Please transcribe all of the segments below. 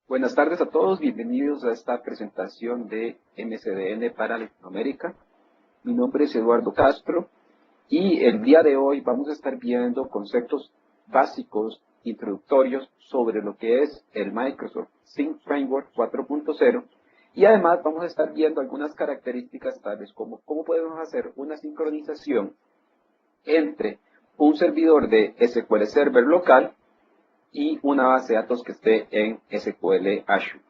Buenas tardes a todos, bienvenidos a esta presentación de MCDN para Latinoamérica. Mi nombre es Eduardo Castro y el día de hoy vamos a estar viendo conceptos básicos, introductorios sobre lo que es el Microsoft Sync Framework 4.0 y además vamos a estar viendo algunas características tales como cómo podemos hacer una sincronización entre un servidor de SQL Server local y una base de datos que esté en SQL Azure.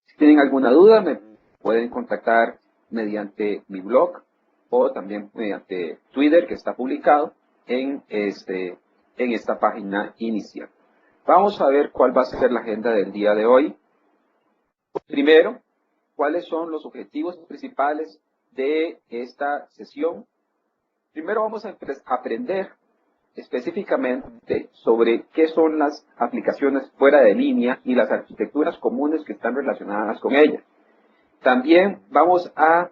Si tienen alguna duda, me pueden contactar mediante mi blog o también mediante Twitter, que está publicado en esta página inicial. Vamos a ver cuál va a ser la agenda del día de hoy. Primero, cuáles son los objetivos principales de esta sesión. Primero vamos a aprender específicamente sobre qué son las aplicaciones fuera de línea y las arquitecturas comunes que están relacionadas con ellas. También vamos a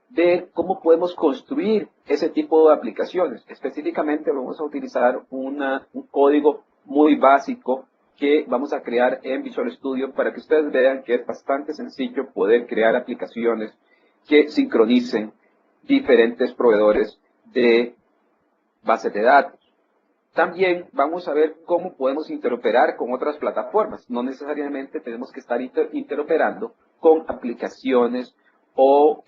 ver cómo podemos construir ese tipo de aplicaciones. Específicamente vamos a utilizar un código muy básico que vamos a crear en Visual Studio para que ustedes vean que es bastante sencillo poder crear aplicaciones que sincronicen diferentes proveedores de bases de datos. También vamos a ver cómo podemos interoperar con otras plataformas. No necesariamente tenemos que estar interoperando con aplicaciones o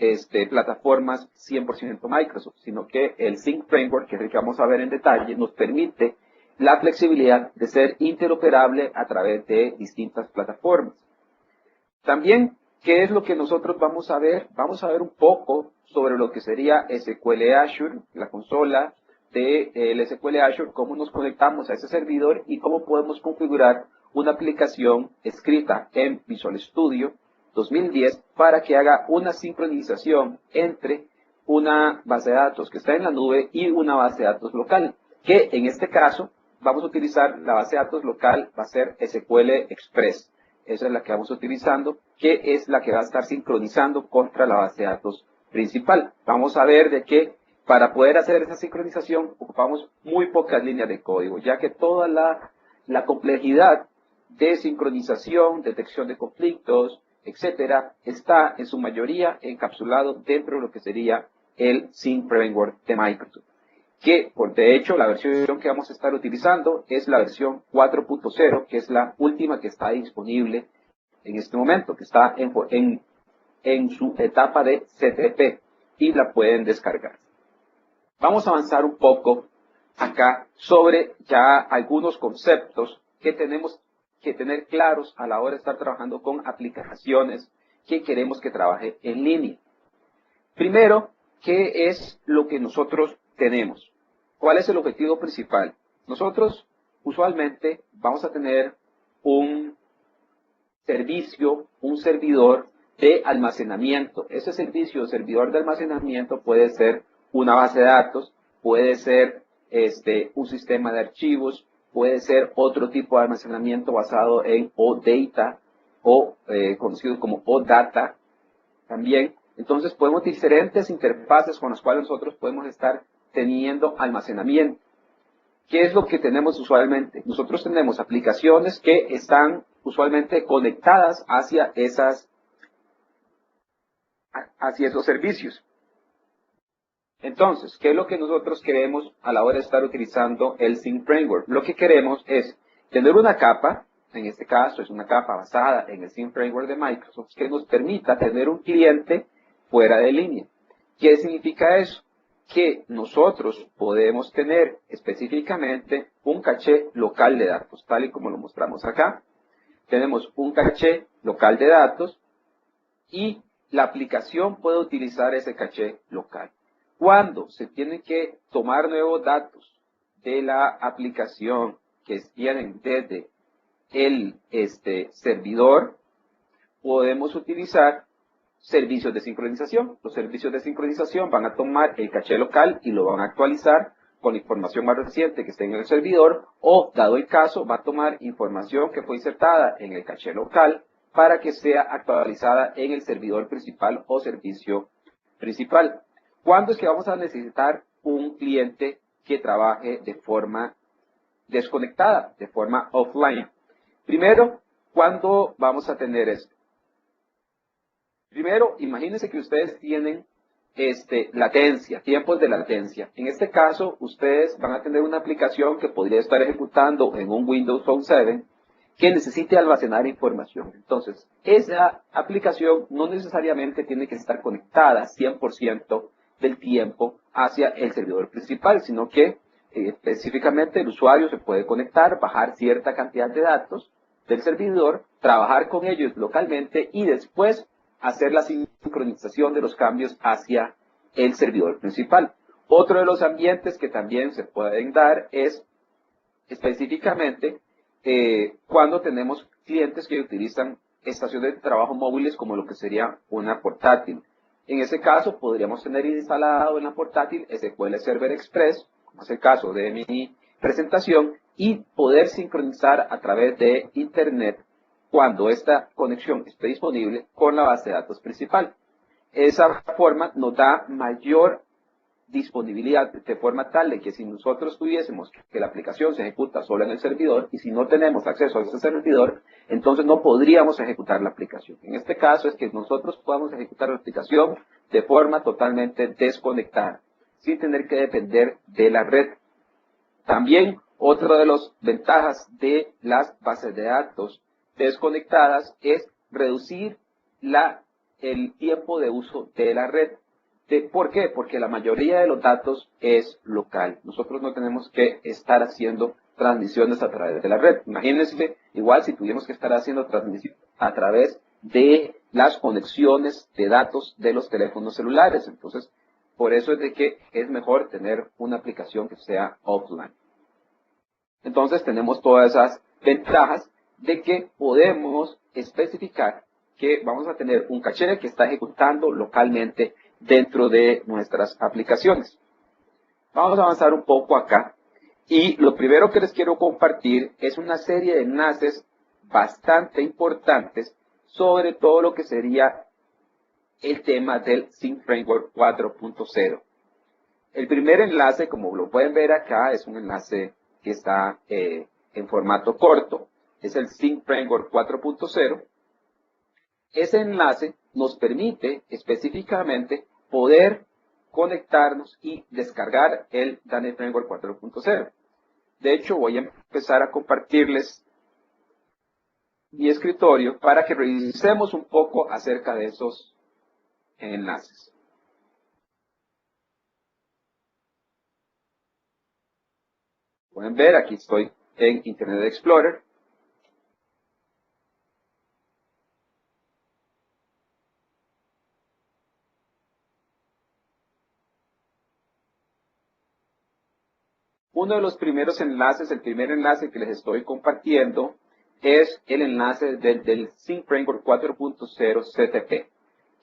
plataformas 100% Microsoft, sino que el Sync Framework, que es el que vamos a ver en detalle, nos permite la flexibilidad de ser interoperable a través de distintas plataformas. También, ¿qué es lo que nosotros vamos a ver? Vamos a ver un poco sobre lo que sería SQL Azure, la consola del SQL Azure, cómo nos conectamos a ese servidor y cómo podemos configurar una aplicación escrita en Visual Studio 2010 para que haga una sincronización entre una base de datos que está en la nube y una base de datos local, que en este caso vamos a utilizar la base de datos local, va a ser SQL Express. Esa es la que vamos utilizando, que es la que va a estar sincronizando contra la base de datos principal. Vamos a ver de que para poder hacer esa sincronización ocupamos muy pocas líneas de código, ya que toda la complejidad de sincronización, detección de conflictos, etcétera, está en su mayoría encapsulado dentro de lo que sería el Sync Framework de Microsoft. Que, de hecho, la versión que vamos a estar utilizando es la versión 4.0, que es la última que está disponible en este momento, que está en su etapa de CTP y la pueden descargar. Vamos a avanzar un poco acá sobre ya algunos conceptos que tenemos que tener claros a la hora de estar trabajando con aplicaciones que queremos que trabaje en línea. Primero, ¿qué es lo que nosotros tenemos? ¿Cuál es el objetivo principal? Nosotros usualmente vamos a tener un servicio, un servidor de almacenamiento. Ese servicio o servidor de almacenamiento puede ser una base de datos, puede ser un sistema de archivos, puede ser otro tipo de almacenamiento basado en OData o conocido como OData también. Entonces podemos diferentes interfaces con las cuales nosotros podemos estar teniendo almacenamiento. ¿Qué es lo que tenemos usualmente? Nosotros tenemos aplicaciones que están usualmente conectadas hacia esos servicios. Entonces, ¿qué es lo que nosotros queremos a la hora de estar utilizando el Sync Framework? Lo que queremos es tener una capa, en este caso es una capa basada en el Sync Framework de Microsoft, que nos permita tener un cliente fuera de línea. ¿Qué significa eso? Que nosotros podemos tener específicamente un caché local de datos, tal y como lo mostramos acá. Tenemos un caché local de datos y la aplicación puede utilizar ese caché local. Cuando se tienen que tomar nuevos datos de la aplicación que vienen desde el servidor, podemos utilizar servicios de sincronización. Los servicios de sincronización van a tomar el caché local y lo van a actualizar con la información más reciente que esté en el servidor o, dado el caso, va a tomar información que fue insertada en el caché local para que sea actualizada en el servidor principal o servicio principal. ¿Cuándo es que vamos a necesitar un cliente que trabaje de forma desconectada, de forma offline? Primero, ¿Cuándo vamos a tener esto? Primero, imagínense que ustedes tienen latencia, tiempos de latencia. En este caso, ustedes van a tener una aplicación que podría estar ejecutando en un Windows Phone 7 que necesite almacenar información. Entonces, esa aplicación no necesariamente tiene que estar conectada 100% del tiempo hacia el servidor principal, sino que específicamente el usuario se puede conectar, bajar cierta cantidad de datos del servidor, trabajar con ellos localmente y después hacer la sincronización de los cambios hacia el servidor principal. Otro de los ambientes que también se pueden dar es específicamente cuando tenemos clientes que utilizan estaciones de trabajo móviles como lo que sería una portátil. En ese caso podríamos tener instalado en la portátil SQL Server Express, como es el caso de mi presentación, y poder sincronizar a través de Internet cuando esta conexión esté disponible con la base de datos principal. Esa forma nos da mayor disponibilidad de forma tal de que si nosotros tuviésemos que la aplicación se ejecuta solo en el servidor y si no tenemos acceso a ese servidor, entonces no podríamos ejecutar la aplicación. En este caso es que nosotros podamos ejecutar la aplicación de forma totalmente desconectada, sin tener que depender de la red. También otra de las ventajas de las bases de datos desconectadas es reducir el tiempo de uso de la red. ¿Por qué? Porque la mayoría de los datos es local. Nosotros no tenemos que estar haciendo transmisiones a través de la red. Imagínense, igual si tuviéramos que estar haciendo transmisiones a través de las conexiones de datos de los teléfonos celulares. Entonces, por eso es de que es mejor tener una aplicación que sea offline. Entonces, tenemos todas esas ventajas de que podemos especificar que vamos a tener un caché que está ejecutando localmente dentro de nuestras aplicaciones. Vamos a avanzar un poco acá y lo primero que les quiero compartir es una serie de enlaces bastante importantes sobre todo lo que sería el tema del Sync Framework 4.0. El primer enlace, como lo pueden ver acá, es un enlace que está en formato corto, es el Sync Framework 4.0. Ese enlace nos permite específicamente poder conectarnos y descargar el Daniel Framework 4.0. De hecho, voy a empezar a compartirles mi escritorio para que revisemos un poco acerca de esos enlaces. Pueden ver, aquí estoy en Internet Explorer. Uno de los primeros enlaces, el primer enlace que les estoy compartiendo, es el enlace del Sync Framework 4.0 CTP,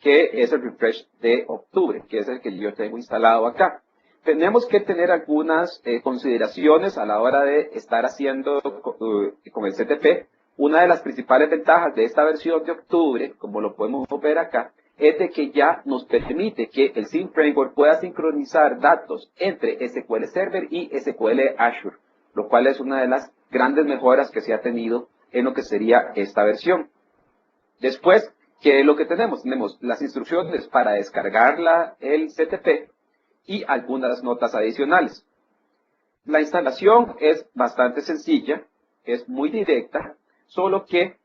que es el refresh de octubre, que es el que yo tengo instalado acá. Tenemos que tener algunas consideraciones a la hora de estar haciendo con el CTP. Una de las principales ventajas de esta versión de octubre, como lo podemos ver acá, es de que ya nos permite que el Sync Framework pueda sincronizar datos entre SQL Server y SQL Azure, lo cual es una de las grandes mejoras que se ha tenido en lo que sería esta versión. Después, ¿qué es lo que tenemos? Tenemos las instrucciones para descargar el CTP y algunas notas adicionales. La instalación es bastante sencilla, es muy directa, solo que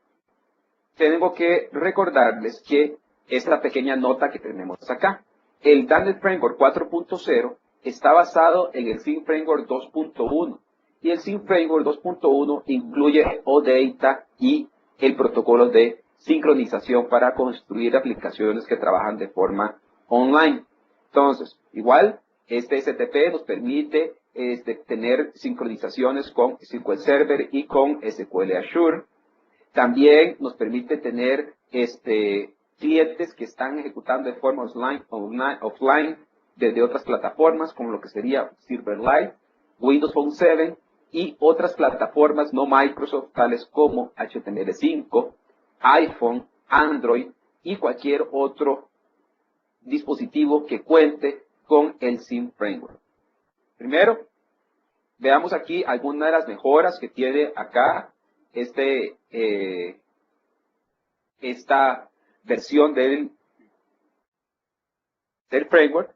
tengo que recordarles que esta pequeña nota que tenemos acá. El Daniel Framework 4.0 está basado en el Sync Framework 2.1 y el Sync Framework 2.1 incluye OData y el protocolo de sincronización para construir aplicaciones que trabajan de forma online. Entonces, igual, este STP nos permite tener sincronizaciones con SQL Server y con SQL Azure. También nos permite tener clientes que están ejecutando de forma offline desde otras plataformas, como lo que sería Silverlight, Windows Phone 7 y otras plataformas no Microsoft, tales como HTML5, iPhone, Android y cualquier otro dispositivo que cuente con el Sync Framework. Primero, veamos aquí algunas de las mejoras que tiene acá este esta versión del framework.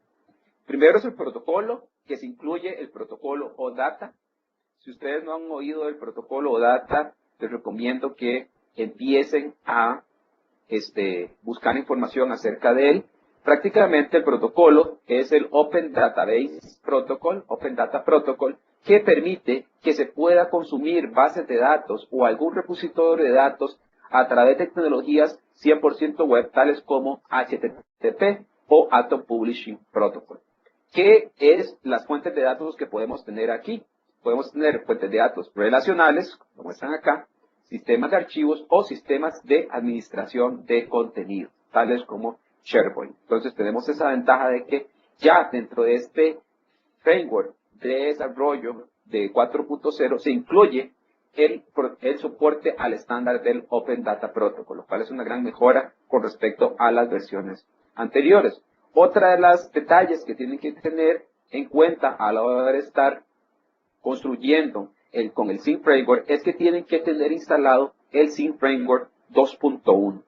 Primero es el protocolo, que se incluye el protocolo OData. Si ustedes no han oído del protocolo OData, les recomiendo que empiecen a buscar información acerca de él. Prácticamente el protocolo es el Open Database Protocol, Open Data Protocol, que permite que se pueda consumir bases de datos o algún repositorio de datos a través de tecnologías 100% web, tales como HTTP o Atom Publishing Protocol. ¿Qué es las fuentes de datos que podemos tener aquí? Podemos tener fuentes de datos relacionales, como están acá, sistemas de archivos o sistemas de administración de contenido, tales como SharePoint. Entonces tenemos esa ventaja de que ya dentro de este framework de desarrollo de 4.0 se incluye el soporte al estándar del Open Data Protocol, lo cual es una gran mejora con respecto a las versiones anteriores. Otra de los detalles que tienen que tener en cuenta a la hora de estar construyendo con el Sim Framework es que tienen que tener instalado el Sim Framework 2.1.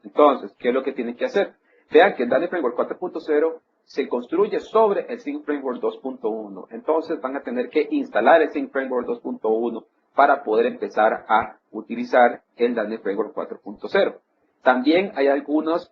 Entonces, ¿qué es lo que tienen que hacer? Vean que el Dani Framework 4.0 se construye sobre el Sim Framework 2.1. Entonces van a tener que instalar el Sim Framework 2.1 para poder empezar a utilizar el Dani Framework 4.0. También hay algunas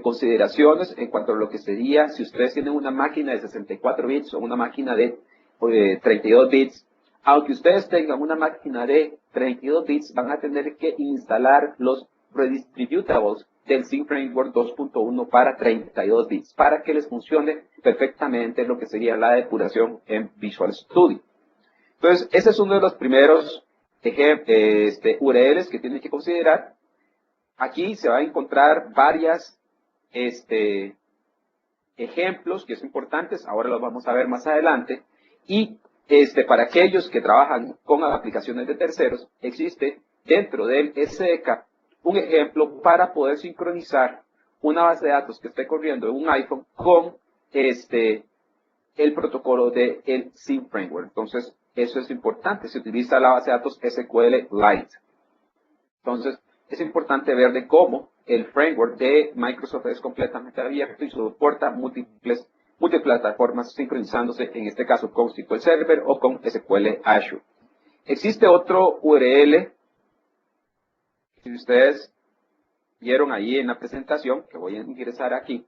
consideraciones en cuanto a lo que sería si ustedes tienen una máquina de 64 bits o una máquina de 32 bits. Aunque ustedes tengan una máquina de 32 bits, van a tener que instalar los redistributables del Sim Framework 2.1 para 32 bits, para que les funcione perfectamente lo que sería la depuración en Visual Studio. Entonces, ese es uno de los primeros URLs que tienen que considerar. Aquí se va a encontrar varias ejemplos que son importantes, ahora los vamos a ver más adelante, y para aquellos que trabajan con aplicaciones de terceros, existe dentro del SDK un ejemplo para poder sincronizar una base de datos que esté corriendo en un iPhone con el protocolo del Sim Framework. Entonces, eso es importante, se utiliza la base de datos SQLite. Entonces, es importante ver de cómo el framework de Microsoft es completamente abierto y soporta múltiples plataformas sincronizándose, en este caso con SQL Server o con SQL Azure. Existe otro URL, si ustedes vieron ahí en la presentación, que voy a ingresar aquí,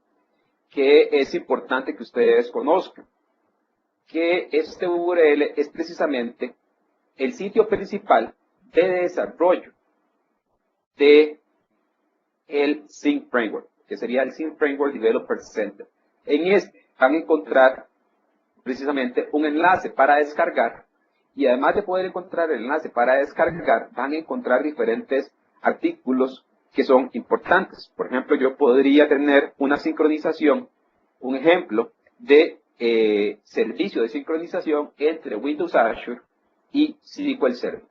que es importante que ustedes conozcan, que este URL es precisamente el sitio principal de desarrollo de el Sim Framework, que sería el Sim Framework Developer Center. En este van a encontrar precisamente un enlace para descargar, y además de poder encontrar el enlace para descargar, van a encontrar diferentes artículos que son importantes. Por ejemplo, yo podría tener una sincronización, un ejemplo de servicio de sincronización entre Windows Azure y SQL Server.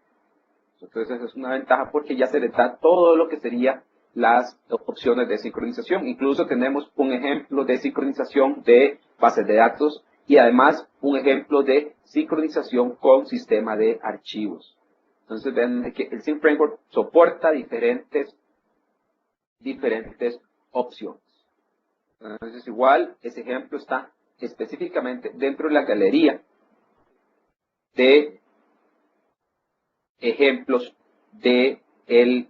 Entonces, esa es una ventaja porque ya se le da todo lo que sería las opciones de sincronización. Incluso tenemos un ejemplo de sincronización de bases de datos y además un ejemplo de sincronización con sistema de archivos. Entonces, ven que el Sim Framework soporta diferentes opciones. Entonces, igual, ese ejemplo está específicamente dentro de la galería de ejemplos de el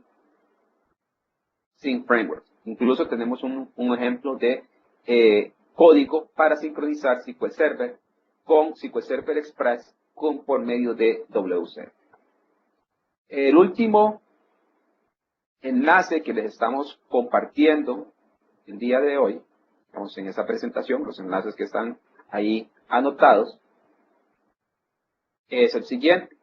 Sim Framework. Incluso tenemos un ejemplo de código para sincronizar SQL Server con SQL Server Express por medio de WCF. El último enlace que les estamos compartiendo el día de hoy, vamos en esa presentación, los enlaces que están ahí anotados, es el siguiente.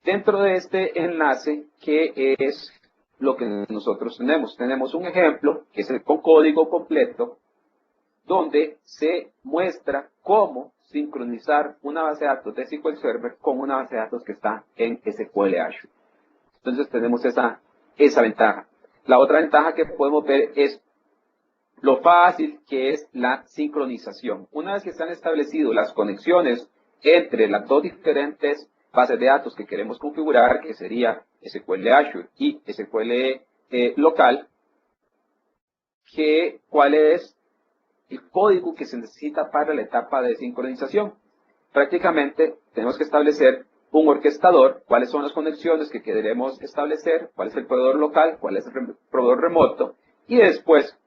Dentro de este enlace, ¿qué es lo que nosotros tenemos? Tenemos un ejemplo, que es el con código completo, donde se muestra cómo sincronizar una base de datos de SQL Server con una base de datos que está en SQL Azure. Entonces tenemos esa ventaja. La otra ventaja que podemos ver es lo fácil que es la sincronización. Una vez que están establecidas las conexiones entre las dos diferentes bases de datos que queremos configurar, que sería SQL Azure y SQL local, cuál es el código que se necesita para la etapa de sincronización. Prácticamente tenemos que establecer un orquestador, cuáles son las conexiones que queremos establecer, cuál es el proveedor local, cuál es el proveedor remoto, y después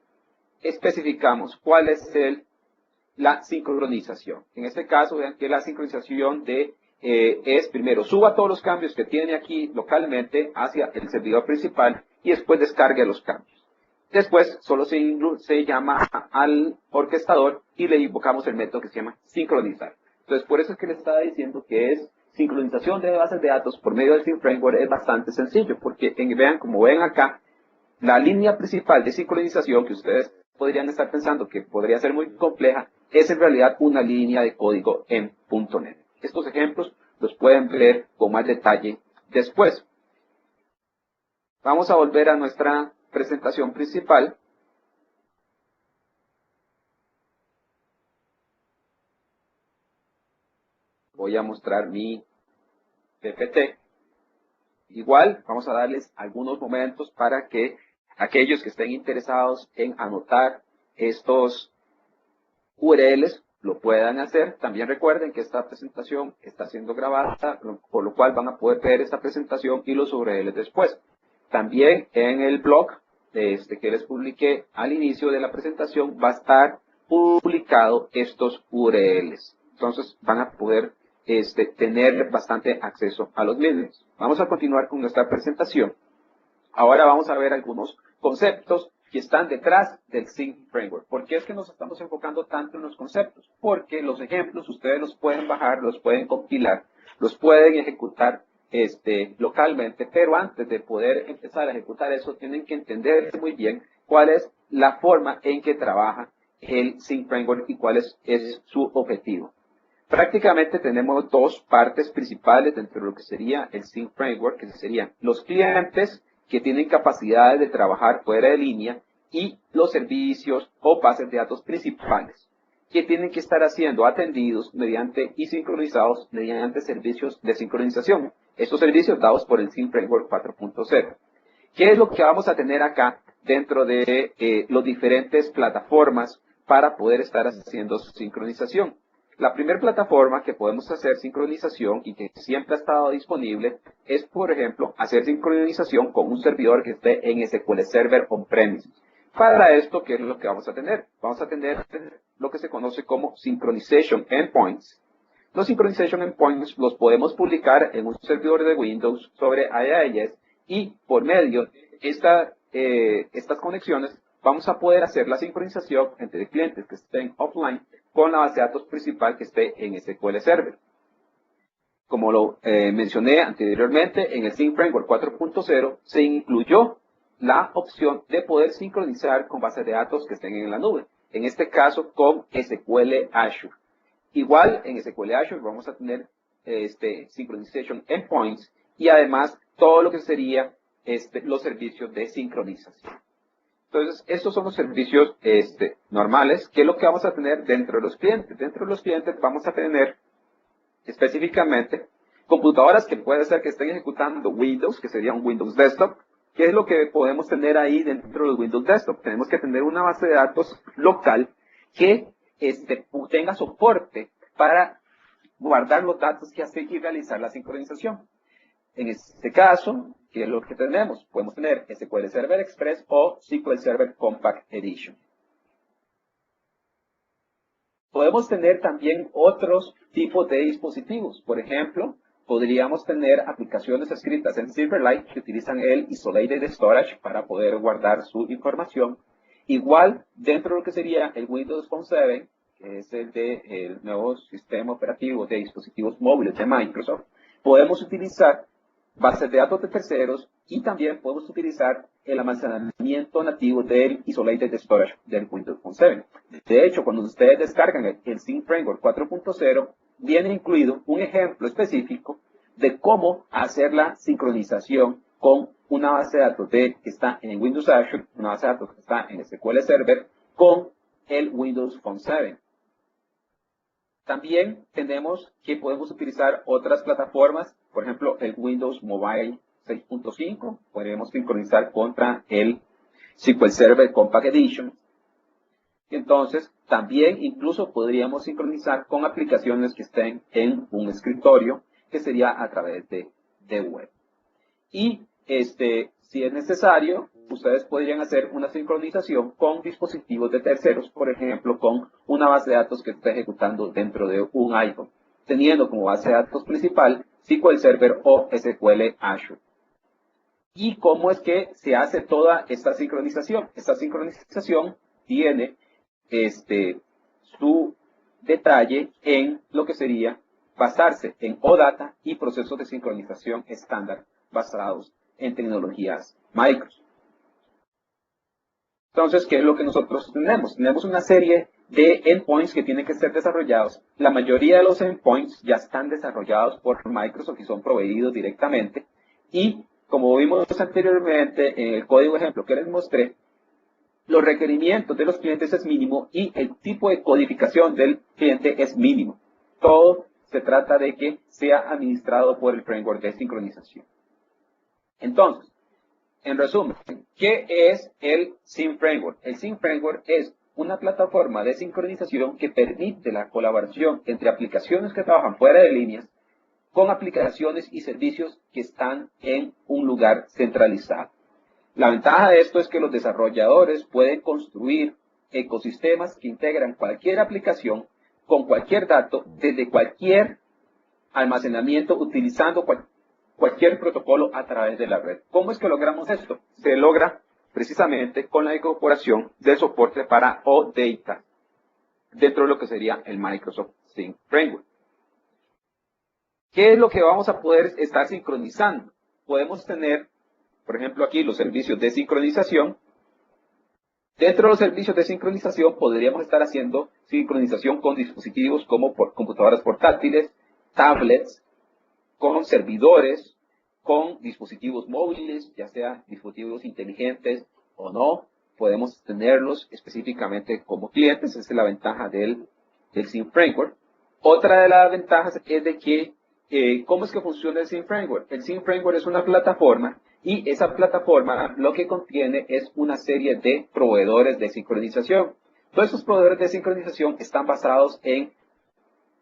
especificamos cuál es la sincronización. En este caso, vean que la sincronización es primero suba todos los cambios que tiene aquí localmente hacia el servidor principal y después descargue los cambios. Después solo se llama al orquestador y le invocamos el método que se llama sincronizar. Entonces, por eso es que le estaba diciendo que es sincronización de bases de datos por medio del Sync Framework. Es bastante sencillo, porque vean, como ven acá, la línea principal de sincronización que ustedes podrían estar pensando que podría ser muy compleja, es en realidad una línea de código en .NET. Estos ejemplos los pueden ver con más detalle después. Vamos a volver a nuestra presentación principal. Voy a mostrar mi PPT. Igual, vamos a darles algunos momentos para que aquellos que estén interesados en anotar estos URLs lo puedan hacer. También recuerden que esta presentación está siendo grabada, por lo cual van a poder ver esta presentación y los URLs después. También en el blog que les publiqué al inicio de la presentación va a estar publicado estos URLs. Entonces van a poder tener bastante acceso a los mismos. Vamos a continuar con nuestra presentación. Ahora vamos a ver algunos conceptos que están detrás del Sync Framework. ¿Por qué es que nos estamos enfocando tanto en los conceptos? Porque los ejemplos ustedes los pueden bajar, los pueden compilar, los pueden ejecutar localmente, pero antes de poder empezar a ejecutar eso, tienen que entender muy bien cuál es la forma en que trabaja el Sync Framework y cuál es su objetivo. Prácticamente tenemos dos partes principales dentro de lo que sería el Sync Framework, que serían los clientes que tienen capacidades de trabajar fuera de línea y los servicios o bases de datos principales que tienen que estar siendo atendidos mediante y sincronizados mediante servicios de sincronización. Estos servicios dados por el Sync Framework 4.0. ¿Qué es lo que vamos a tener acá dentro de las diferentes plataformas para poder estar haciendo sincronización? La primera plataforma que podemos hacer sincronización y que siempre ha estado disponible es, por ejemplo, hacer sincronización con un servidor que esté en SQL Server on-premise. Para esto, ¿qué es lo que vamos a tener? Vamos a tener lo que se conoce como Synchronization Endpoints. Los Synchronization Endpoints los podemos publicar en un servidor de Windows sobre IIS y por medio de estas conexiones vamos a poder hacer la sincronización entre clientes que estén offline con la base de datos principal que esté en SQL Server. Como lo mencioné anteriormente, en el Sync Framework 4.0 se incluyó la opción de poder sincronizar con bases de datos que estén en la nube. En este caso, con SQL Azure. Igual, en SQL Azure vamos a tener Synchronization Endpoints y además todo lo que sería los servicios de sincronización. Entonces, estos son los servicios normales, que es lo que vamos a tener dentro de los clientes. Dentro de los clientes vamos a tener específicamente computadoras que puede ser que estén ejecutando Windows, que sería un Windows Desktop. ¿Qué es lo que podemos tener ahí dentro de Windows Desktop? Tenemos que tener una base de datos local que tenga soporte para guardar los datos que hace y realizar la sincronización. En este caso, ¿qué es lo que tenemos? Podemos tener SQL Server Express o SQL Server Compact Edition. Podemos tener también otros tipos de dispositivos. Por ejemplo, podríamos tener aplicaciones escritas en Silverlight que utilizan el Isolated Storage para poder guardar su información. Igual, dentro de lo que sería el Windows Phone 7, que es el nuevo sistema operativo de dispositivos móviles de Microsoft, podemos utilizar bases de datos de terceros y también podemos utilizar el almacenamiento nativo del Isolated Storage del Windows Phone 7. De hecho, cuando ustedes descargan el Sync Framework 4.0, viene incluido un ejemplo específico de cómo hacer la sincronización con una base de datos que está en Windows Azure, una base de datos que está en SQL Server, con el Windows Phone 7. También tenemos que podemos utilizar otras plataformas, por ejemplo, el Windows Mobile 6.5, podríamos sincronizar contra el SQL Server Compact Edition. Entonces, también incluso podríamos sincronizar con aplicaciones que estén en un escritorio, que sería a través de web. Y si es necesario, ustedes podrían hacer una sincronización con dispositivos de terceros, por ejemplo, con una base de datos que está ejecutando dentro de un iPhone, teniendo como base de datos principal SQL Server o SQL Azure. ¿Y cómo es que se hace toda esta sincronización? Esta sincronización tiene su detalle en lo que sería basarse en OData y procesos de sincronización estándar basados en tecnologías Microsoft. Entonces, ¿qué es lo que nosotros tenemos? Tenemos una serie de endpoints que tienen que ser desarrollados. La mayoría de los endpoints ya están desarrollados por Microsoft y son proveídos directamente. Y como vimos anteriormente en el código ejemplo que les mostré, los requerimientos de los clientes es mínimo y el tipo de codificación del cliente es mínimo. Todo se trata de que sea administrado por el framework de sincronización. Entonces, en resumen, ¿qué es el Sync Framework? El Sync Framework es una plataforma de sincronización que permite la colaboración entre aplicaciones que trabajan fuera de líneas con aplicaciones y servicios que están en un lugar centralizado. La ventaja de esto es que los desarrolladores pueden construir ecosistemas que integran cualquier aplicación con cualquier dato desde cualquier almacenamiento utilizando cualquier protocolo a través de la red. ¿Cómo es que logramos esto? Se logra precisamente con la incorporación de soporte para OData dentro de lo que sería el Microsoft Sync Framework. ¿Qué es lo que vamos a poder estar sincronizando? Podemos tener, por ejemplo, aquí los servicios de sincronización. Dentro de los servicios de sincronización podríamos estar haciendo sincronización con dispositivos como computadoras portátiles, tablets, con servidores, con dispositivos móviles, ya sea dispositivos inteligentes o no. Podemos tenerlos específicamente como clientes. Esa es la ventaja del Sync Framework. Otra de las ventajas es de que, ¿cómo es que funciona el Sync Framework? El Sync Framework es una plataforma y esa plataforma lo que contiene es una serie de proveedores de sincronización. Todos esos proveedores de sincronización están basados en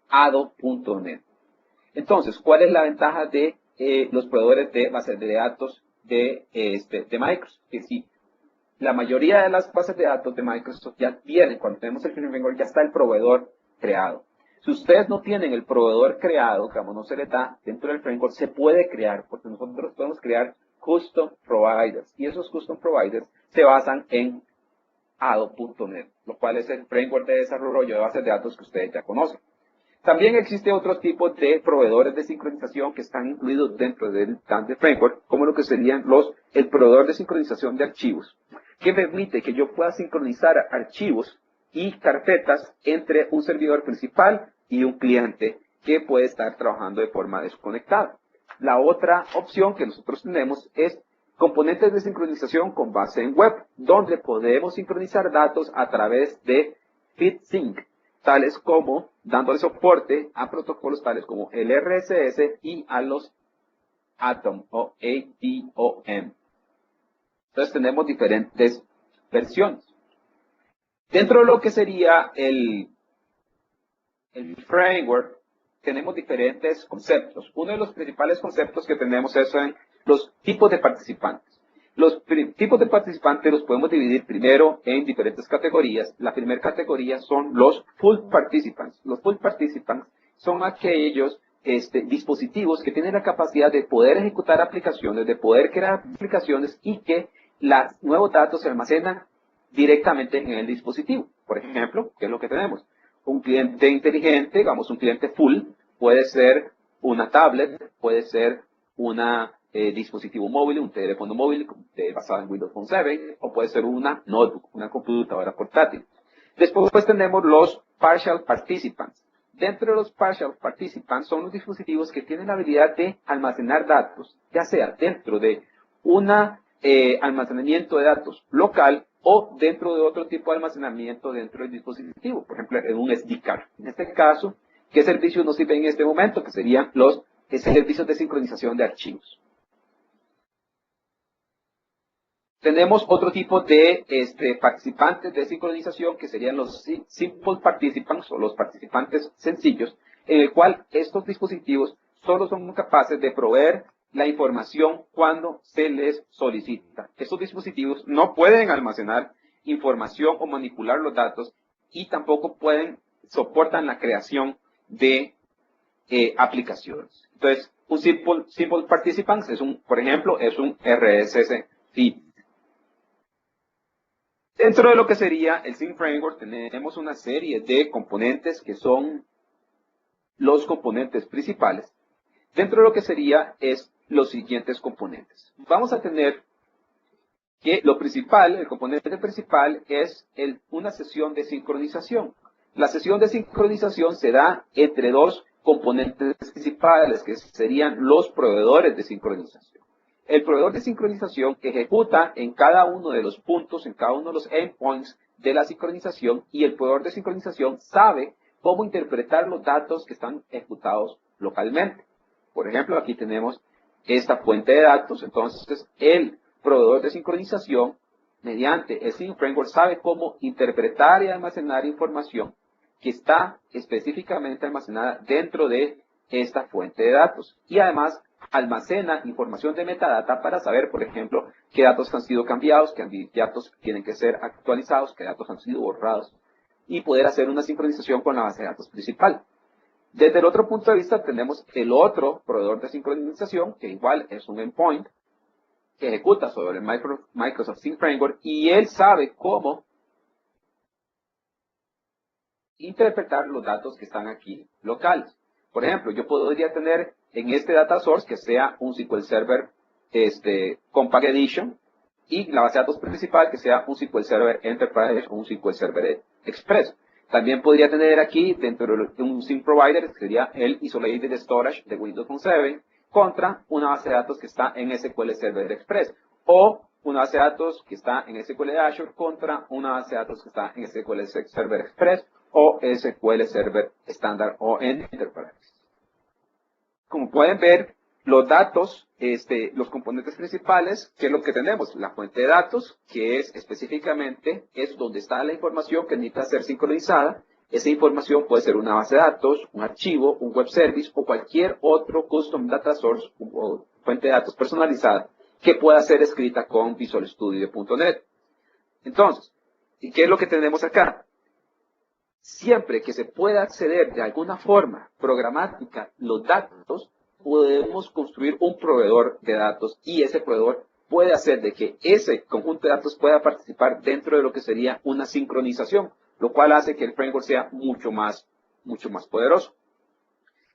ado.net. Entonces, ¿cuál es la ventaja de los proveedores de bases de datos de Microsoft? Que si la mayoría de las bases de datos de Microsoft ya tienen, cuando tenemos el framework, ya está el proveedor creado. Si ustedes no tienen el proveedor creado, digamos, no se le da dentro del framework, se puede crear, porque nosotros podemos crear custom providers. Y esos custom providers se basan en ado.net, lo cual es el framework de desarrollo de bases de datos que ustedes ya conocen. También existe otro tipo de proveedores de sincronización que están incluidos dentro del Tandem Framework, como lo que serían el proveedor de sincronización de archivos, que permite que yo pueda sincronizar archivos y carpetas entre un servidor principal y un cliente que puede estar trabajando de forma desconectada. La otra opción que nosotros tenemos es componentes de sincronización con base en web, donde podemos sincronizar datos a través de FeedSync, tales como dándole soporte a protocolos tales como el RSS y a los ATOM o ATOM. Entonces tenemos diferentes versiones. Dentro de lo que sería el framework, tenemos diferentes conceptos. Uno de los principales conceptos que tenemos es en los tipos de participantes. Los tipos de participantes los podemos dividir primero en diferentes categorías. La primera categoría son los full participants. Los full participants son aquellos dispositivos que tienen la capacidad de poder ejecutar aplicaciones, de poder crear aplicaciones y que los nuevos datos se almacenan directamente en el dispositivo. Por ejemplo, ¿qué es lo que tenemos? Un cliente inteligente, digamos un cliente full, puede ser una tablet, puede ser una dispositivo móvil, un teléfono móvil basado en Windows Phone 7, o puede ser una notebook, una computadora portátil. Después pues tenemos los partial participants. Dentro de los partial participants son los dispositivos que tienen la habilidad de almacenar datos, ya sea dentro de un almacenamiento de datos local o dentro de otro tipo de almacenamiento dentro del dispositivo, por ejemplo, en un SD card. En este caso, ¿qué servicios nos sirven en este momento? Que serían los servicios de sincronización de archivos. Tenemos otro tipo de participantes de sincronización que serían los simple participants o los participantes sencillos, en el cual estos dispositivos solo son capaces de proveer la información cuando se les solicita. Estos dispositivos no pueden almacenar información o manipular los datos y tampoco soportan la creación de aplicaciones. Entonces, un simple participant por ejemplo, es un RSS feed. Dentro de lo que sería el Sync Framework tenemos una serie de componentes que son los componentes principales. Dentro de lo que sería es los siguientes componentes. Vamos a tener que lo principal, el componente principal es una sesión de sincronización. La sesión de sincronización se da entre dos componentes principales que serían los proveedores de sincronización. El proveedor de sincronización ejecuta en cada uno de los puntos, en cada uno de los endpoints de la sincronización y el proveedor de sincronización sabe cómo interpretar los datos que están ejecutados localmente. Por ejemplo, aquí tenemos esta fuente de datos, entonces el proveedor de sincronización, mediante el Sync Framework, sabe cómo interpretar y almacenar información que está específicamente almacenada dentro de esta fuente de datos. Y además almacena información de metadata para saber, por ejemplo, qué datos han sido cambiados, qué datos tienen que ser actualizados, qué datos han sido borrados, y poder hacer una sincronización con la base de datos principal. Desde el otro punto de vista tenemos el otro proveedor de sincronización, que igual es un endpoint, que ejecuta sobre el Microsoft Sync Framework, y él sabe cómo interpretar los datos que están aquí locales. Por ejemplo, yo podría tener en este data source que sea un SQL Server Compact Edition y la base de datos principal que sea un SQL Server Enterprise o un SQL Server Express. También podría tener aquí dentro de un Sync Provider que sería el Isolated Storage de Windows Phone 7 contra una base de datos que está en SQL Server Express o una base de datos que está en SQL de Azure contra una base de datos que está en SQL Server Express o SQL Server estándar o Enterprise. Como pueden ver, los datos, los componentes principales, ¿qué es lo que tenemos? La fuente de datos, que es específicamente donde está la información que necesita ser sincronizada. Esa información puede ser una base de datos, un archivo, un web service o cualquier otro custom data source o fuente de datos personalizada que pueda ser escrita con Visual Studio.net. Entonces, ¿y qué es lo que tenemos acá? Siempre que se pueda acceder de alguna forma programática los datos, podemos construir un proveedor de datos y ese proveedor puede hacer de que ese conjunto de datos pueda participar dentro de lo que sería una sincronización, lo cual hace que el framework sea mucho más poderoso.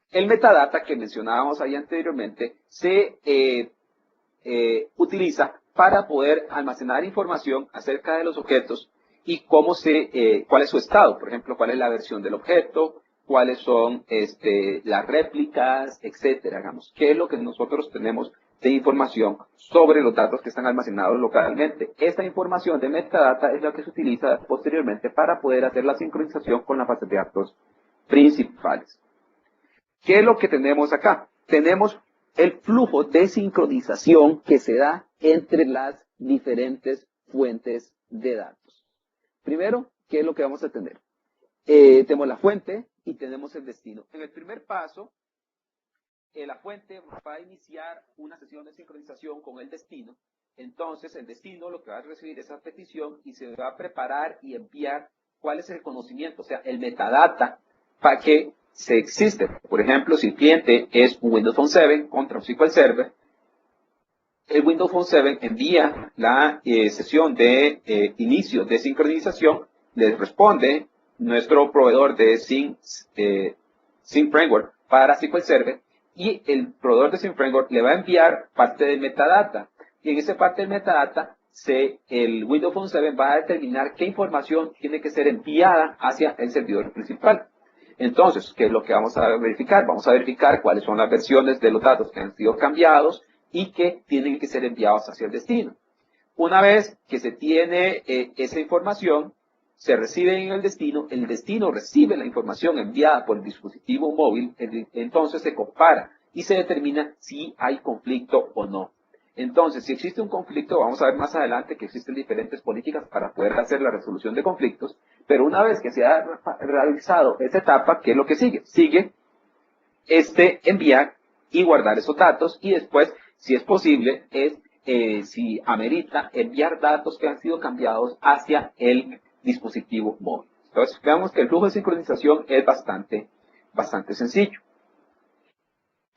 El metadata que mencionábamos ahí anteriormente se utiliza para poder almacenar información acerca de los objetos y cuál es su estado, por ejemplo, cuál es la versión del objeto, cuáles son las réplicas, etcétera, digamos, qué es lo que nosotros tenemos de información sobre los datos que están almacenados localmente. Esta información de metadata es la que se utiliza posteriormente para poder hacer la sincronización con las bases de datos principales. ¿Qué es lo que tenemos acá? Tenemos el flujo de sincronización que se da entre las diferentes fuentes de datos. Primero, ¿qué es lo que vamos a tener? Tenemos la fuente y tenemos el destino. En el primer paso, la fuente va a iniciar una sesión de sincronización con el destino. Entonces, el destino lo que va a recibir es esa petición y se va a preparar y enviar cuál es el conocimiento, o sea, el metadata para que se existe. Por ejemplo, si el cliente es un Windows Phone 7 contra un SQL Server, el Windows Phone 7 envía la sesión de inicio de sincronización, le responde nuestro proveedor de Sync Framework para SQL Server y el proveedor de Sync Framework le va a enviar parte del metadata. Y en esa parte del metadata, el Windows Phone 7 va a determinar qué información tiene que ser enviada hacia el servidor principal. Entonces, ¿qué es lo que vamos a verificar? Vamos a verificar cuáles son las versiones de los datos que han sido cambiados y que tienen que ser enviados hacia el destino. Una vez que se tiene esa información, se recibe en el destino recibe la información enviada por el dispositivo móvil, entonces se compara y se determina si hay conflicto o no. Entonces, si existe un conflicto, vamos a ver más adelante que existen diferentes políticas para poder hacer la resolución de conflictos, pero una vez que se ha realizado esa etapa, ¿qué es lo que sigue? Sigue enviar y guardar esos datos y después, si es posible, si amerita, enviar datos que han sido cambiados hacia el dispositivo móvil. Entonces, veamos que el flujo de sincronización es bastante sencillo.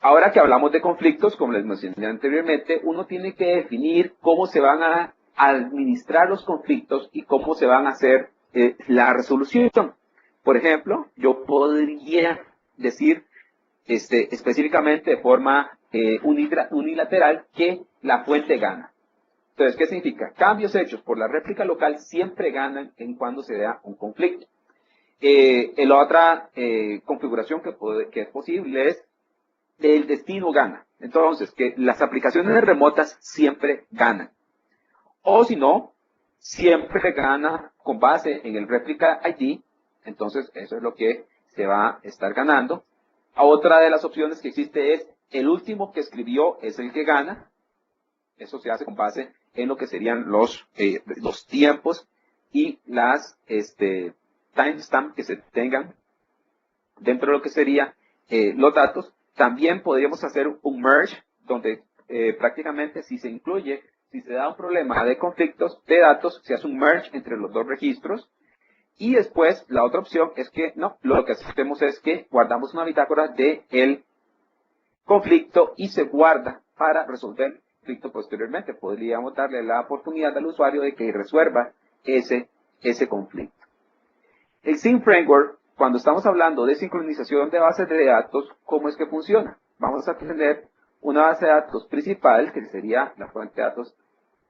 Ahora que hablamos de conflictos, como les mencioné anteriormente, uno tiene que definir cómo se van a administrar los conflictos y cómo se van a hacer la resolución. Por ejemplo, yo podría decir específicamente de forma unilateral que la fuente gana. Entonces, ¿qué significa? Cambios hechos por la réplica local siempre ganan en cuando se da un conflicto. La otra configuración que es posible es el destino gana. Entonces, que las aplicaciones remotas siempre ganan. O si no, siempre gana con base en el réplica ID. Entonces, eso es lo que se va a estar ganando. Otra de las opciones que existe es el último que escribió es el que gana. Eso se hace con base en lo que serían los tiempos y las timestamps que se tengan dentro de lo que serían los datos. También podríamos hacer un merge donde prácticamente si se da un problema de conflictos de datos, se hace un merge entre los dos registros. Y después, la otra opción es que no, lo que hacemos es que guardamos una bitácora del conflicto y se guarda para resolver el conflicto posteriormente. Podríamos darle la oportunidad al usuario de que resuelva ese conflicto. El Sync Framework, cuando estamos hablando de sincronización de bases de datos, ¿cómo es que funciona? Vamos a tener una base de datos principal, que sería la fuente de datos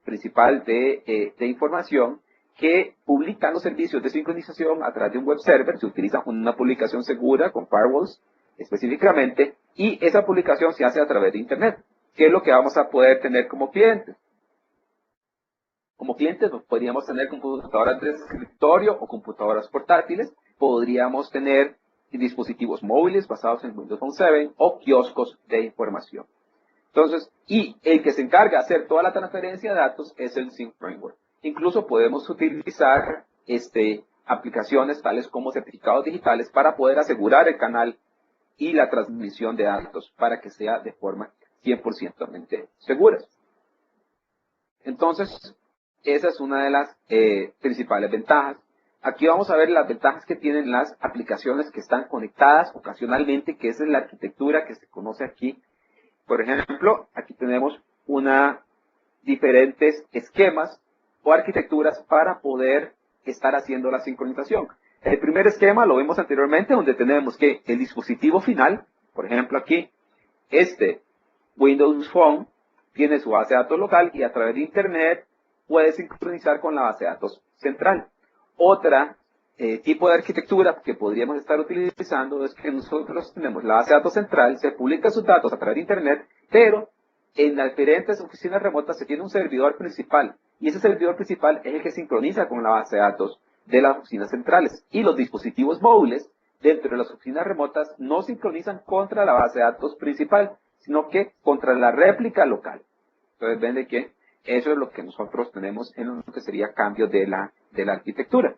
principal de información, que publica los servicios de sincronización a través de un web server. Se utiliza una publicación segura con firewalls específicamente, y esa publicación se hace a través de Internet. ¿Qué es lo que vamos a poder tener como clientes? Como clientes podríamos tener computadoras de escritorio o computadoras portátiles, podríamos tener dispositivos móviles basados en Windows Phone 7 o kioscos de información. Entonces, y el que se encarga de hacer toda la transferencia de datos es el Sync Framework. Incluso podemos utilizar aplicaciones tales como certificados digitales para poder asegurar el canal y la transmisión de datos para que sea de forma 100% segura. Entonces, esa es una de las principales ventajas. Aquí vamos a ver las ventajas que tienen las aplicaciones que están conectadas ocasionalmente, que esa es la arquitectura que se conoce aquí. Por ejemplo, aquí tenemos diferentes esquemas o arquitecturas para poder estar haciendo la sincronización. El primer esquema lo vimos anteriormente, donde tenemos que el dispositivo final, por ejemplo aquí, Windows Phone, tiene su base de datos local y a través de Internet puede sincronizar con la base de datos central. Otra tipo de arquitectura que podríamos estar utilizando es que nosotros tenemos la base de datos central, se publican sus datos a través de Internet, pero en las diferentes oficinas remotas se tiene un servidor principal, y ese servidor principal es el que sincroniza con la base de datos de las oficinas centrales. Y los dispositivos móviles dentro de las oficinas remotas no sincronizan contra la base de datos principal, sino que contra la réplica local. Entonces ven de que eso es lo que nosotros tenemos en lo que sería cambio de la arquitectura.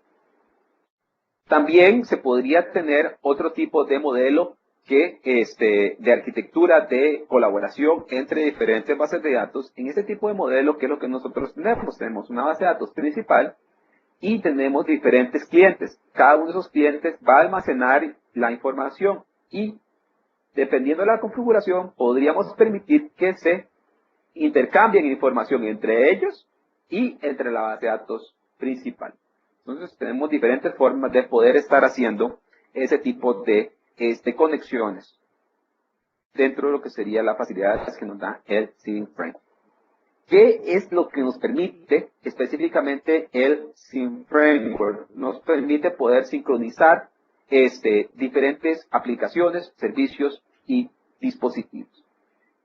También se podría tener otro tipo de modelo de arquitectura de colaboración entre diferentes bases de datos. En este tipo de modelo, ¿qué es lo que nosotros tenemos? Tenemos una base de datos principal y tenemos diferentes clientes. Cada uno de esos clientes va a almacenar la información y, dependiendo de la configuración, podríamos permitir que se intercambien información entre ellos y entre la base de datos principal. Entonces tenemos diferentes formas de poder estar haciendo ese tipo de conexiones dentro de lo que sería la facilidad que nos da el Sync Framework. ¿Qué es lo que nos permite específicamente el Sync Framework? Nos permite poder sincronizar diferentes aplicaciones, servicios y dispositivos.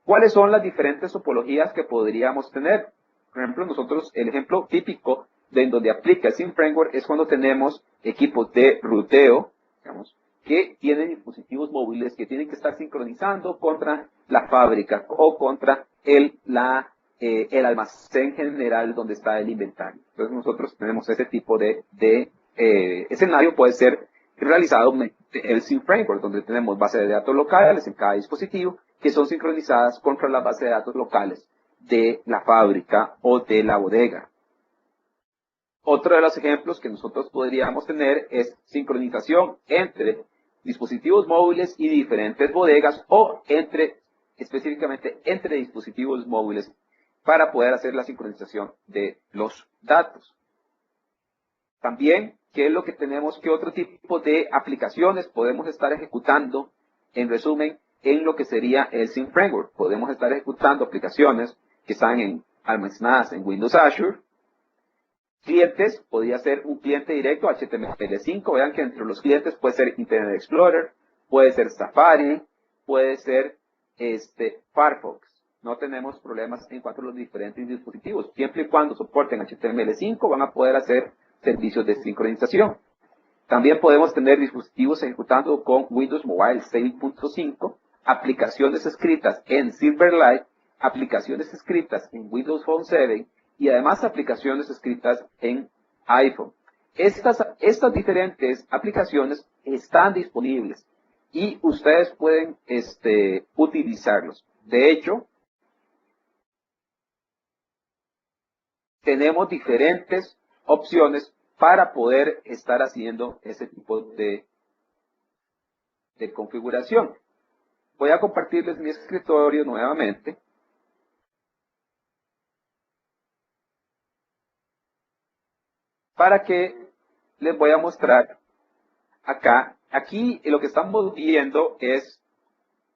¿Cuáles son las diferentes topologías que podríamos tener? Por ejemplo, el ejemplo típico de donde aplica el Sync Framework es cuando tenemos equipos de ruteo, digamos, que tienen dispositivos móviles que tienen que estar sincronizando contra la fábrica o contra el almacén general donde está el inventario. Entonces nosotros tenemos ese tipo de escenario, puede ser realizado mediante el SYNC Framework, donde tenemos bases de datos locales en cada dispositivo que son sincronizadas contra las bases de datos locales de la fábrica o de la bodega. Otro de los ejemplos que nosotros podríamos tener es sincronización entre dispositivos móviles y diferentes bodegas o específicamente entre dispositivos móviles para poder hacer la sincronización de los datos. También, ¿qué es lo que tenemos? ¿Qué otro tipo de aplicaciones podemos estar ejecutando? En resumen, en lo que sería el SYNC Framework. Podemos estar ejecutando aplicaciones que están almacenadas en Windows Azure. Clientes, podría ser un cliente directo HTML5. Vean que entre los clientes puede ser Internet Explorer, puede ser Safari, puede ser Firefox. No tenemos problemas en cuanto a los diferentes dispositivos. Siempre y cuando soporten HTML5 van a poder hacer servicios de sincronización. También podemos tener dispositivos ejecutando con Windows Mobile 6.5, aplicaciones escritas en Silverlight, aplicaciones escritas en Windows Phone 7 y además aplicaciones escritas en iPhone. Estas diferentes aplicaciones están disponibles y ustedes pueden utilizarlos. De hecho, tenemos diferentes opciones para poder estar haciendo ese tipo de configuración. Voy a compartirles mi escritorio nuevamente. Para que les voy a mostrar acá. Aquí lo que estamos viendo es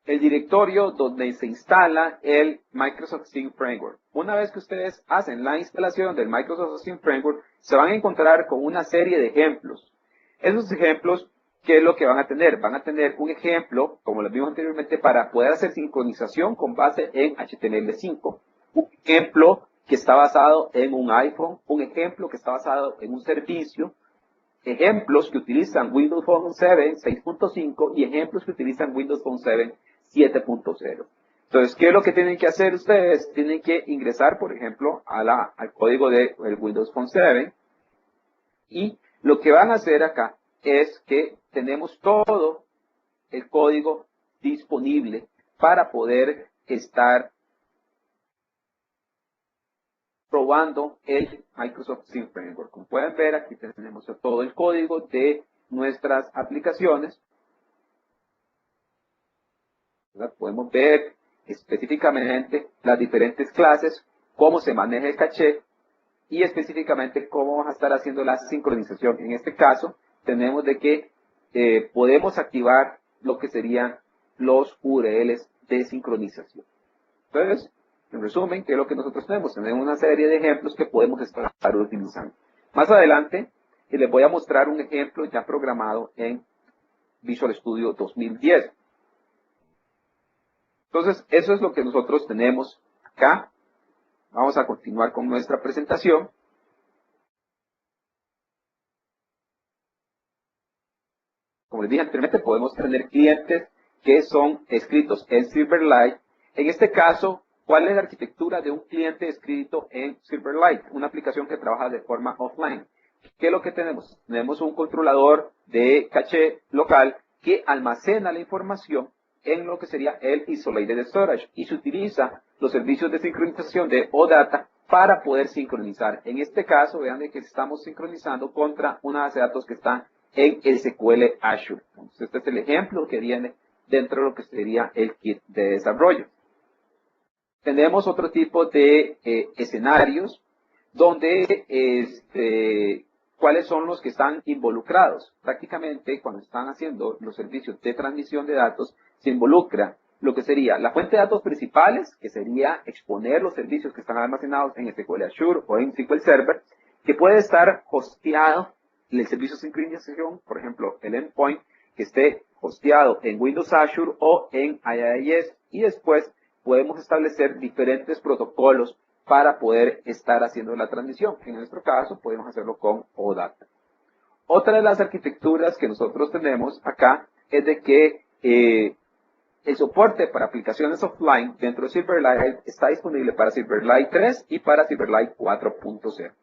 el directorio donde se instala el Microsoft Sync Framework. Una vez que ustedes hacen la instalación del Microsoft Sync Framework, se van a encontrar con una serie de ejemplos. Esos ejemplos, ¿qué es lo que van a tener? Van a tener un ejemplo, como lo vimos anteriormente, para poder hacer sincronización con base en HTML5. Un ejemplo que está basado en un iPhone, un ejemplo que está basado en un servicio, ejemplos que utilizan Windows Phone 7 6.5 y ejemplos que utilizan Windows Phone 7 7.0. Entonces, ¿qué es lo que tienen que hacer ustedes? Tienen que ingresar, por ejemplo, al código de Windows Phone 7 y lo que van a hacer acá es que tenemos todo el código disponible para poder estar probando el Microsoft Sync Framework. Como pueden ver, aquí tenemos todo el código de nuestras aplicaciones. Podemos ver específicamente las diferentes clases, cómo se maneja el caché y específicamente cómo vamos a estar haciendo la sincronización. En este caso, tenemos de que podemos activar lo que serían los URLs de sincronización. Entonces, en resumen, ¿qué es lo que nosotros tenemos? Tenemos una serie de ejemplos que podemos estar utilizando. Más adelante, les voy a mostrar un ejemplo ya programado en Visual Studio 2010. Entonces, eso es lo que nosotros tenemos acá. Vamos a continuar con nuestra presentación. Como les dije anteriormente, podemos tener clientes que son escritos en Silverlight. En este caso, ¿cuál es la arquitectura de un cliente escrito en Silverlight? Una aplicación que trabaja de forma offline. ¿Qué es lo que tenemos? Tenemos un controlador de caché local que almacena la información en lo que sería el Isolated Storage y se utiliza los servicios de sincronización de OData para poder sincronizar. En este caso, vean que estamos sincronizando contra una base de datos que está en SQL Azure. Entonces, este es el ejemplo que viene dentro de lo que sería el kit de desarrollo. Tenemos otro tipo de escenarios donde cuáles son los que están involucrados. Prácticamente cuando están haciendo los servicios de transmisión de datos se involucra lo que sería la fuente de datos principales, que sería exponer los servicios que están almacenados en SQL Azure o en SQL Server, que puede estar hosteado el servicio de sincronización, por ejemplo, el endpoint, que esté hosteado en Windows Azure o en IIS, y después podemos establecer diferentes protocolos para poder estar haciendo la transmisión. En nuestro caso, podemos hacerlo con OData. Otra de las arquitecturas que nosotros tenemos acá es de que El soporte para aplicaciones offline dentro de Silverlight está disponible para Silverlight 3 y para Silverlight 4.0.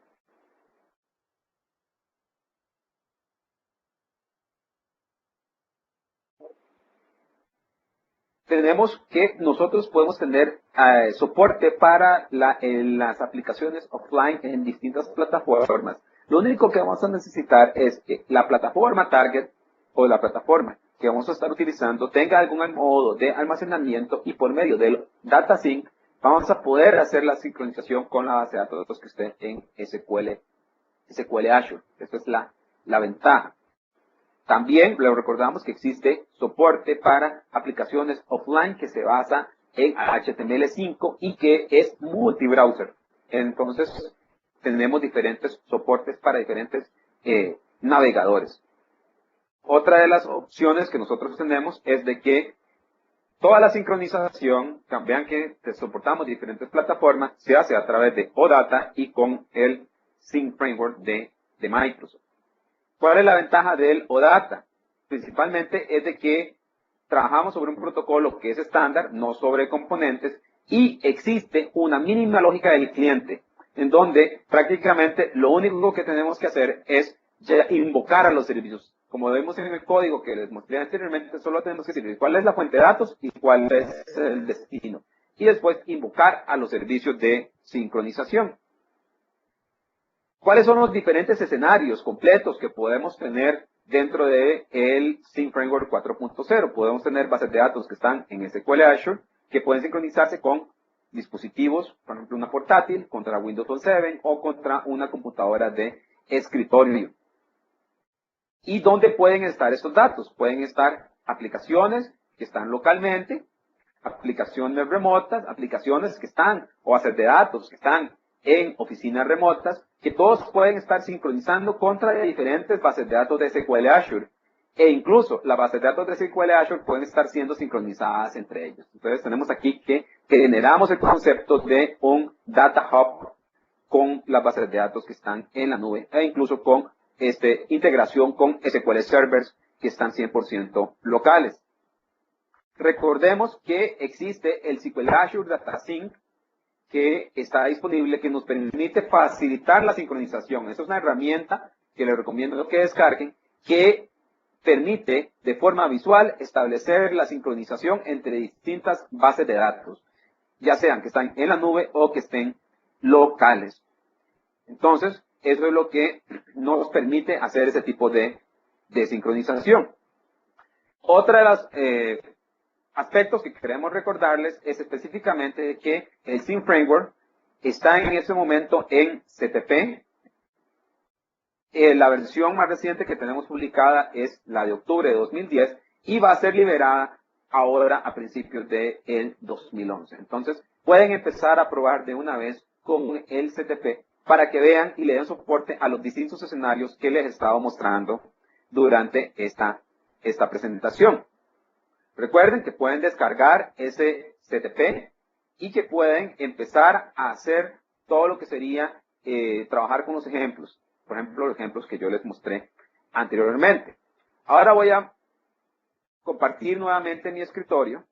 Tenemos que nosotros podemos tener soporte para las aplicaciones offline en distintas plataformas. Lo único que vamos a necesitar es que la plataforma target o la plataforma que vamos a estar utilizando tenga algún modo de almacenamiento y por medio del data sync vamos a poder hacer la sincronización con la base de datos que esté en SQL Azure. Esta es la ventaja. También le recordamos que existe soporte para aplicaciones offline que se basa en HTML5 y que es multibrowser. Entonces, tenemos diferentes soportes para diferentes navegadores. Otra de las opciones que nosotros tenemos es de que toda la sincronización, vean que soportamos diferentes plataformas, se hace a través de OData y con el Sync Framework de Microsoft. ¿Cuál es la ventaja del OData? Principalmente es de que trabajamos sobre un protocolo que es estándar, no sobre componentes, y existe una mínima lógica del cliente, en donde prácticamente lo único que tenemos que hacer es invocar a los servicios. Como vemos en el código que les mostré anteriormente, solo tenemos que decir cuál es la fuente de datos y cuál es el destino. Y después invocar a los servicios de sincronización. ¿Cuáles son los diferentes escenarios completos que podemos tener dentro del Sync Framework 4.0? Podemos tener bases de datos que están en SQL Azure, que pueden sincronizarse con dispositivos, por ejemplo, una portátil, contra Windows 7 o contra una computadora de escritorio. ¿Y dónde pueden estar estos datos? Pueden estar aplicaciones que están localmente, aplicaciones remotas, aplicaciones que están, o bases de datos que están en oficinas remotas, que todos pueden estar sincronizando contra diferentes bases de datos de SQL Azure. E incluso las bases de datos de SQL Azure pueden estar siendo sincronizadas entre ellos. Entonces tenemos aquí que generamos el concepto de un Data Hub con las bases de datos que están en la nube e incluso con integración con SQL Servers que están 100% locales. Recordemos que existe el SQL Azure Data Sync que está disponible, que nos permite facilitar la sincronización. Esa es una herramienta que les recomiendo que descarguen, que permite de forma visual establecer la sincronización entre distintas bases de datos, ya sean que están en la nube o que estén locales. Entonces, eso es lo que nos permite hacer ese tipo de sincronización. Otra de las aspectos que queremos recordarles es específicamente que el Sync Framework está en ese momento en CTP. La versión más reciente que tenemos publicada es la de octubre de 2010 y va a ser liberada ahora a principios del 2011. Entonces, pueden empezar a probar de una vez con el CTP para que vean y le den soporte a los distintos escenarios que les he estado mostrando durante esta presentación. Recuerden que pueden descargar ese CTP y que pueden empezar a hacer todo lo que sería trabajar con los ejemplos. Por ejemplo, los ejemplos que yo les mostré anteriormente. Ahora voy a compartir nuevamente mi escritorio.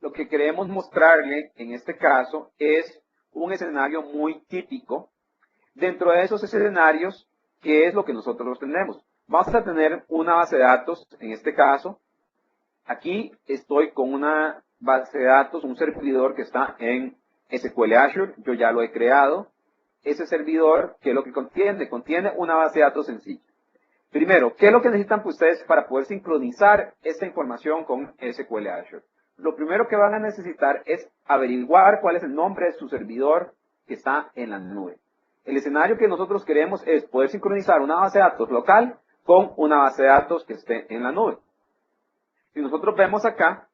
Lo que queremos mostrarle en este caso es un escenario muy típico. Dentro de esos escenarios, ¿qué es lo que nosotros tenemos? Vamos a tener una base de datos, en este caso. Aquí estoy con una base de datos, un servidor que está en SQL Azure. Yo ya lo he creado. Ese servidor, ¿qué es lo que contiene? Contiene una base de datos sencilla. Primero, ¿qué es lo que necesitan ustedes para poder sincronizar esta información con SQL Azure? Lo primero que van a necesitar es averiguar cuál es el nombre de su servidor que está en la nube. El escenario que nosotros queremos es poder sincronizar una base de datos local con una base de datos que esté en la nube. Si nosotros vemos acá,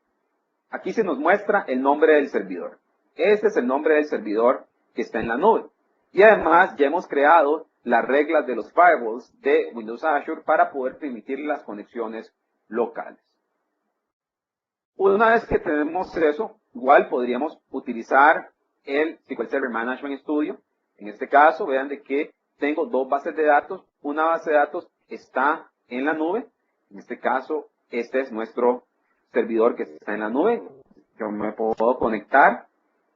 aquí se nos muestra el nombre del servidor. Este es el nombre del servidor que está en la nube. Y además ya hemos creado las reglas de los firewalls de Windows Azure para poder permitir las conexiones locales. Una vez que tenemos eso, igual podríamos utilizar el SQL Server Management Studio. En este caso, vean de que tengo dos bases de datos. Una base de datos está en la nube, en este caso este es nuestro servidor que está en la nube. Yo me puedo conectar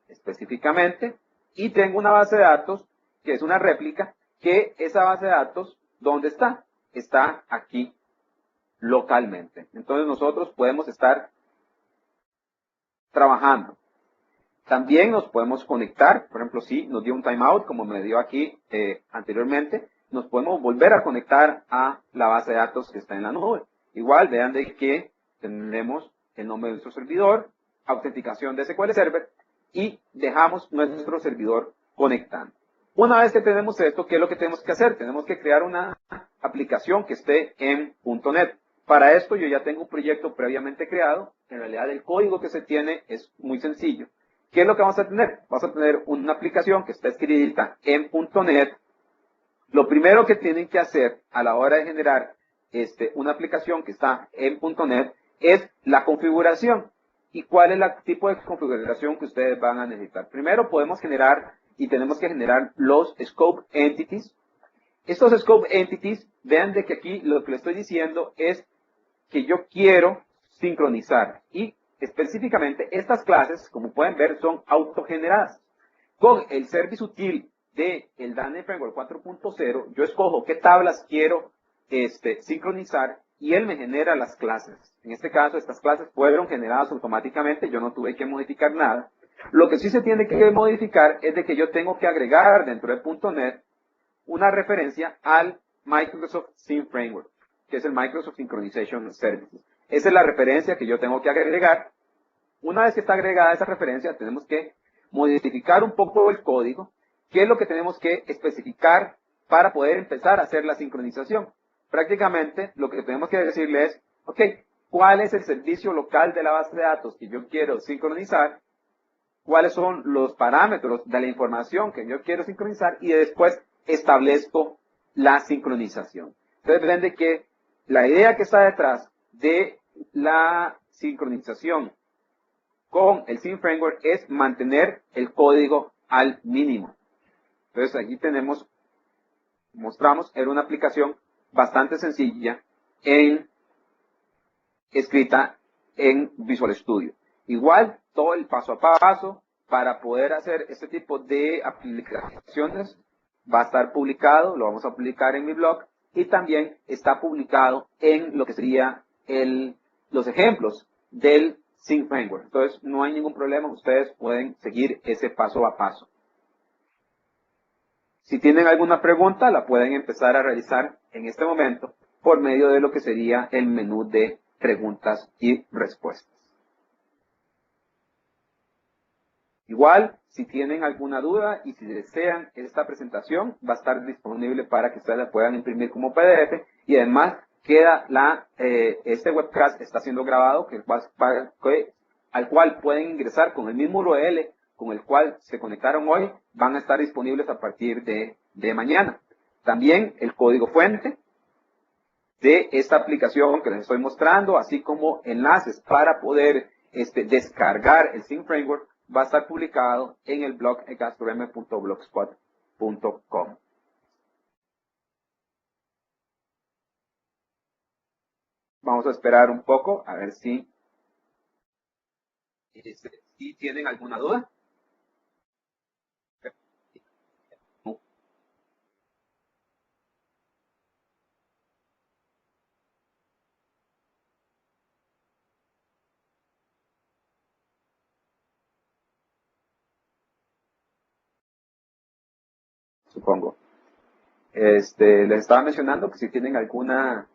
específicamente y tengo una base de datos que es una réplica, que esa base de datos, ¿dónde está? Está aquí localmente. Entonces nosotros podemos estar trabajando. También nos podemos conectar, por ejemplo, si nos dio un timeout, como me dio aquí anteriormente, nos podemos volver a conectar a la base de datos que está en la nube. Igual, vean de que tenemos el nombre de nuestro servidor, autenticación de SQL Server y dejamos nuestro servidor conectando. Una vez que tenemos esto, ¿qué es lo que tenemos que hacer? Tenemos que crear una aplicación que esté en .NET. Para esto yo ya tengo un proyecto previamente creado. En realidad el código que se tiene es muy sencillo. ¿Qué es lo que vamos a tener? Vamos a tener una aplicación que está escrita en .NET. Lo primero que tienen que hacer a la hora de generar una aplicación que está en .NET es la configuración. ¿Y cuál es el tipo de configuración que ustedes van a necesitar? Primero podemos generar y tenemos que generar los Scope Entities. Estos Scope Entities, vean de que aquí lo que le estoy diciendo es que yo quiero sincronizar. Y específicamente estas clases, como pueden ver, son autogeneradas. Con el Service Util del Dynamic Framework 4.0, yo escojo qué tablas quiero sincronizar y él me genera las clases. En este caso, estas clases fueron generadas automáticamente, yo no tuve que modificar nada. Lo que sí se tiene que modificar es de que yo tengo que agregar dentro de .NET una referencia al Microsoft Sync Framework, que es el Microsoft Synchronization Services. Esa es la referencia que yo tengo que agregar. Una vez que está agregada esa referencia, tenemos que modificar un poco el código. ¿Qué es lo que tenemos que especificar para poder empezar a hacer la sincronización? Prácticamente lo que tenemos que decirle es, ok, ¿cuál es el servicio local de la base de datos que yo quiero sincronizar? ¿Cuáles son los parámetros de la información que yo quiero sincronizar? Y después establezco la sincronización. Entonces ven de que la idea que está detrás de la sincronización con el Sync Framework es mantener el código al mínimo. Entonces aquí mostramos, era una aplicación bastante sencilla escrita en Visual Studio. Igual, todo el paso a paso para poder hacer este tipo de aplicaciones va a estar publicado, lo vamos a publicar en mi blog y también está publicado en lo que sería los ejemplos del Sync Framework. Entonces, no hay ningún problema, ustedes pueden seguir ese paso a paso. Si tienen alguna pregunta, la pueden empezar a realizar en este momento por medio de lo que sería el menú de preguntas y respuestas. Igual, si tienen alguna duda y si desean esta presentación, va a estar disponible para que ustedes la puedan imprimir como PDF y además queda este webcast está siendo grabado al cual pueden ingresar con el mismo URL con el cual se conectaron hoy, van a estar disponibles a partir de mañana. También el código fuente de esta aplicación que les estoy mostrando, así como enlaces para poder descargar el Sync Framework, va a estar publicado en el blog ecastorm.blogspot.com. Vamos a esperar un poco a ver si tienen alguna duda. Supongo. Les estaba mencionando que si tienen alguna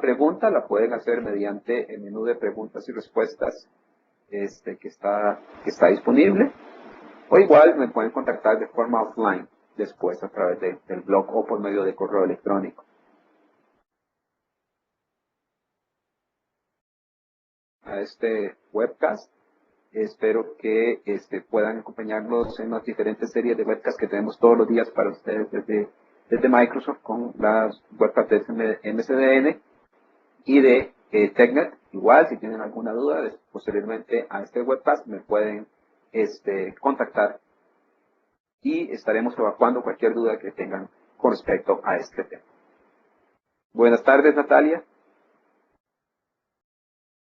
pregunta, la pueden hacer mediante el menú de preguntas y respuestas que está disponible. O igual me pueden contactar de forma offline después a través del blog o por medio de correo electrónico. A este webcast, espero que puedan acompañarnos en las diferentes series de webcasts que tenemos todos los días para ustedes desde Microsoft con las webcasts de MSDN y de TechNet. Igual, si tienen alguna duda, posteriormente a este webcast me pueden contactar y estaremos evacuando cualquier duda que tengan con respecto a este tema. Buenas tardes, Natalia.